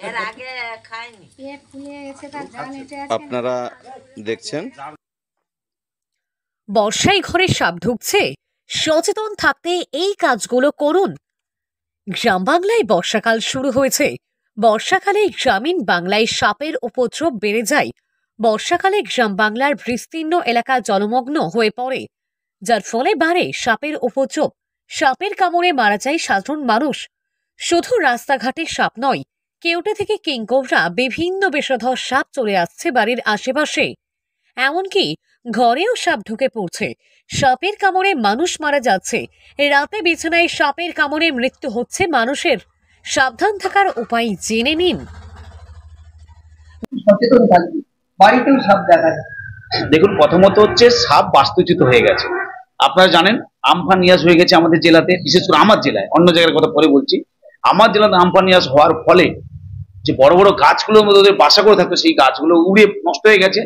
এর আগে খাইনি। আপনারা দেখছেন বর্ষায় ঘরে সাপ ঢুকছে, সচেতন থাকতে এই কাজগুলো করুন। গ্রাম বাংলায় বর্ষাকাল শুরু হয়েছে। বর্ষাকালে গ্রামীণ বাংলায় সাপের উপদ্রব বেড়ে যায়। বর্ষাকালে গ্রাম বাংলার বিস্তীর্ণ এলাকা জলমগ্ন হয়ে পড়ে, যার ফলে বাড়ে সাপের উপদ্রব। সাপের কামড়ে মারা যায় সাধারণ মানুষ। শুধু রাস্তাঘাটে সাপ নয়, কেউটে থেকে কিংকোবরা বিভিন্ন বিষধর সাপ চলে আসছে বাড়ির আশেপাশে। এমনকি ঘরেও সাপ ঢুকে পড়ছে। সাপের কামড়ে মানুষ মারা যাচ্ছে। রাতে বিছানায় সাপের কামড়ে মৃত্যু হচ্ছে মানুষের। সাবধান থাকার উপায় জেনে নিন। সচেতন থাকবে, বাড়িতেও সাপ দেখা যায়। দেখুন, প্রথমত হচ্ছে সাপ বাস্তুচ্যুত হয়ে গেছে। আপনারা জানেন আমফান নিয়াস হয়ে গেছে আমাদের জেলাতে, বিশেষ করে আমার জেলায়, অন্য জায়গার কথা পরে বলছি। আমার জেলাতে আমফান নিয়াস হওয়ার ফলে যে বড় বড় গাছগুলোর মধ্যে ওদের বাসা করে থাকতো, সেই গাছগুলো উড়ে নষ্ট হয়ে গেছে,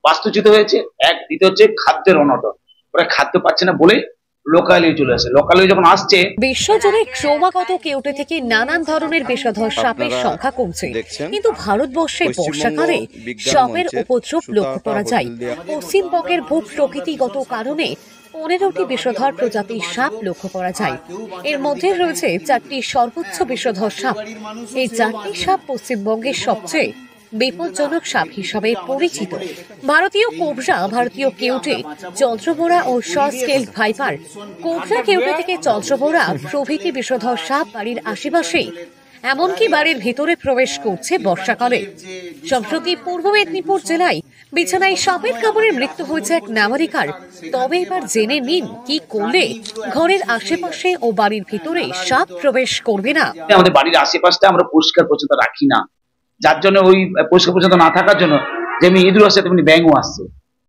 বাস্তুচ্যুত হয়েছে। এক দ্বিতীয় হচ্ছে খাদ্যের অনটন, ওরা খাদ্য পাচ্ছে না বলে লোকালয়ে চলে আসে। লোকালয়ে যখন আসছে, বিশ্বজুড়ে ক্রমাগত কেউটে থেকে নানান ধরনের বিষধর সাপের সংখ্যা কমছে, কিন্তু ভারতবর্ষে বর্ষাকালে সাপের উপদ্রব লক্ষ্য করা যায়। পশ্চিমবঙ্গের ভূ প্রকৃতিগত কারণে 15টি বিষধর প্রজাতির সাপ লক্ষ্য করা যায়। এর মধ্যে রয়েছে 4টি সর্বোচ্চ বিষধর সাপ। এই 4টি সাপ পশ্চিমবঙ্গের সবচেয়ে বিপজ্জনক সাপ হিসাবে পরিচিত। ভারতীয় কোবরা, ভারতীয় কেউটে, চন্দ্রবোরা ও শর্ট-স্কেল ভাইপার। কোবরা, কেউটে থেকে চন্দ্রবোরা প্রভৃতি বিষধর সাপ বাড়ির আশেপাশেই, এমনকি বাড়ির ভিতরে প্রবেশ করছে বর্ষাকালে। সম্প্রতি পূর্ব মেদিনীপুর জেলায় বিছানায় সাপের কামড়ে মৃত্যু হয়েছে এক নাবালিকার। তবে এবার জেনে নিন কি করলে ঘরের আশেপাশে ও বাড়ির ভিতরে সাপ প্রবেশ করবে না। আমাদের বাড়ির আশেপাশটা আমরা পরিষ্কার পরিচ্ছন্ন রাখি না, যার জন্য ওই পরিষ্কার পরিচ্ছন্ন না থাকার জন্য যেমনি ইঁদুর আসছে তেমনি ব্যাঙও আসছে।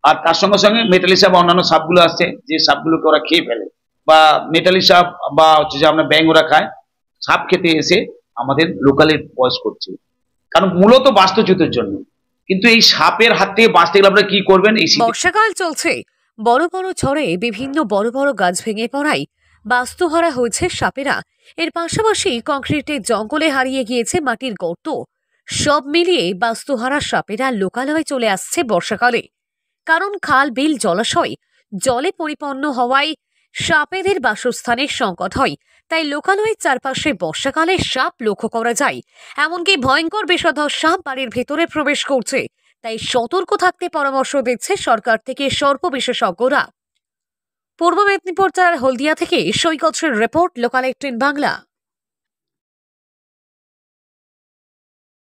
আর তার সঙ্গে সঙ্গে মেটালি সাপ, অন্যান্য সাপগুলো আসছে, যে সাপগুলোকে ওরা খেয়ে ফেলে, বা মেটালি সাপ বা হচ্ছে যে আমরা ব্যাঙ ওরা খায়। সাপ খেতে এসে আমাদের লোকালে বয়স করছে, কারণ মূলত বাস্তুচ্যুতের জন্য। কিন্তু এই সাপের হাত থেকে বাঁচতে গেলে আপনারা কি করবেন? এই বর্ষাকাল চলছে, বড় বড় ঝড়ে বিভিন্ন বড় বড় গাছ ভেঙে পড়ায় বাস্তুহারা হয়েছে সাপেরা। এর পাশাপাশি কংক্রিটের জঙ্গলে হারিয়ে গিয়েছে মাটির গর্ত। সব মিলিয়ে বাস্তুহারা সাপেরা লোকালয়ে চলে আসছে বর্ষাকালে। কারণ খাল, বিল, জলাশয় জলে পরিপূর্ণ হওয়ায় সাপেদের বাসস্থানের সংকট হয়। তাই লোকালয়ের চারপাশে বর্ষাকালে সাপ লক্ষ্য করা যায়। এমনকি ভয়ঙ্কর বিষধর সাপ বাড়ির ভেতরে প্রবেশ করছে। তাই সতর্ক থাকতে পরামর্শ দিচ্ছে সরকার থেকে সর্প বিশেষজ্ঞরা। পূর্ব মেদিনীপুর জেলার হলদিয়া থেকে সৈকতের রিপোর্ট, লোকাল 18 বাংলা।